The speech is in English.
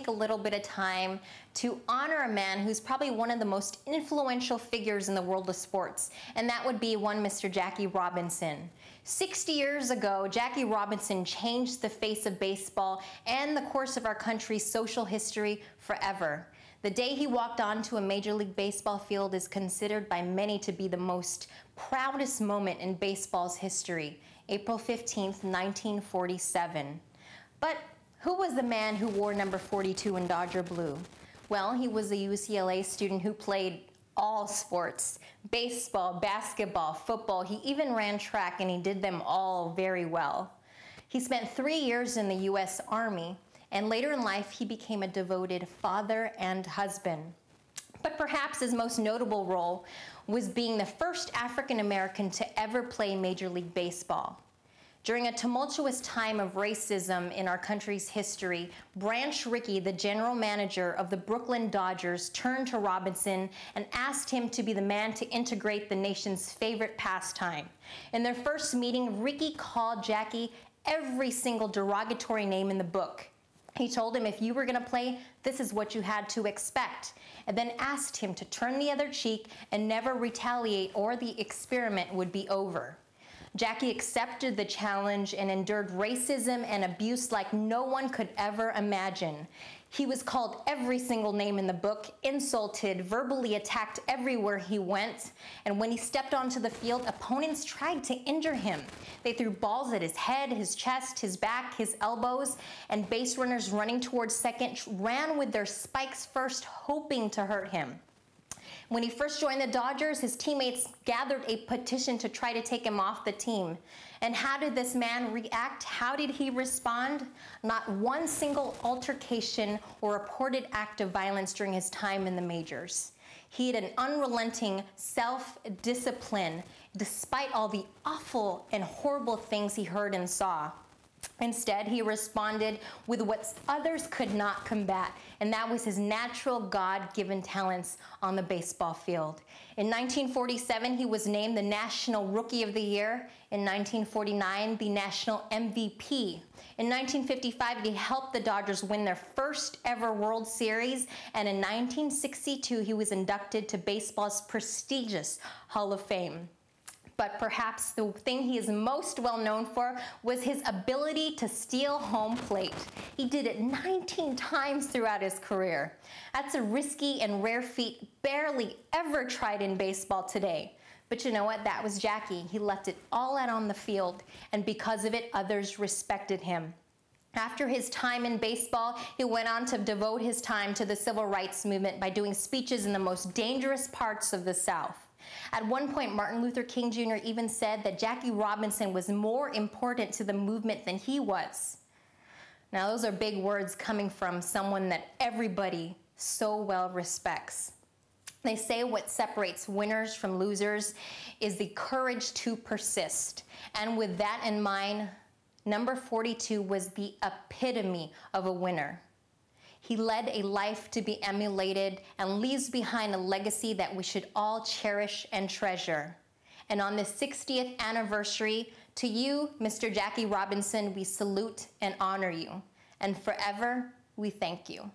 take a little bit of time to honor a man who's probably one of the most influential figures in the world of sports, and that would be one Mr. Jackie Robinson. 60 years ago, Jackie Robinson changed the face of baseball and the course of our country's social history forever. The day he walked onto a Major League Baseball field is considered by many to be the most proudest moment in baseball's history, April 15th, 1947. But who was the man who wore number 42 in Dodger blue? Well, he was a UCLA student who played all sports: baseball, basketball, football. He even ran track, and he did them all very well. He spent 3 years in the U.S. Army, and later in life he became a devoted father and husband. But perhaps his most notable role was being the first African American to ever play Major League Baseball. During a tumultuous time of racism in our country's history, Branch Rickey, the general manager of the Brooklyn Dodgers, turned to Robinson and asked him to be the man to integrate the nation's favorite pastime. In their first meeting, Rickey called Jackie every single derogatory name in the book. He told him if you were going to play, this is what you had to expect, and then asked him to turn the other cheek and never retaliate, or the experiment would be over. Jackie accepted the challenge and endured racism and abuse like no one could ever imagine. He was called every single name in the book, insulted, verbally attacked everywhere he went, and when he stepped onto the field, opponents tried to injure him. They threw balls at his head, his chest, his back, his elbows, and base runners running towards second ran with their spikes first, hoping to hurt him. When he first joined the Dodgers, his teammates gathered a petition to try to take him off the team. And how did this man react? How did he respond? Not one single altercation or reported act of violence during his time in the majors. He had an unrelenting self-discipline despite all the awful and horrible things he heard and saw. Instead, he responded with what others could not combat, and that was his natural God-given talents on the baseball field. In 1947, he was named the National Rookie of the Year. In 1949, the National MVP. In 1955, he helped the Dodgers win their first ever World Series, and in 1962, he was inducted to baseball's prestigious Hall of Fame. But perhaps the thing he is most well known for was his ability to steal home plate. He did it 19 times throughout his career. That's a risky and rare feat barely ever tried in baseball today. But you know what? That was Jackie. He left it all out on the field, and because of it, others respected him. After his time in baseball, he went on to devote his time to the civil rights movement by doing speeches in the most dangerous parts of the South. At one point, Martin Luther King Jr. even said that Jackie Robinson was more important to the movement than he was. Now, those are big words coming from someone that everybody so well respects. They say what separates winners from losers is the courage to persist. And with that in mind, number 42 was the epitome of a winner. He led a life to be emulated and leaves behind a legacy that we should all cherish and treasure. And on the 60th anniversary, to you, Mr. Jackie Robinson, we salute and honor you. And forever, we thank you.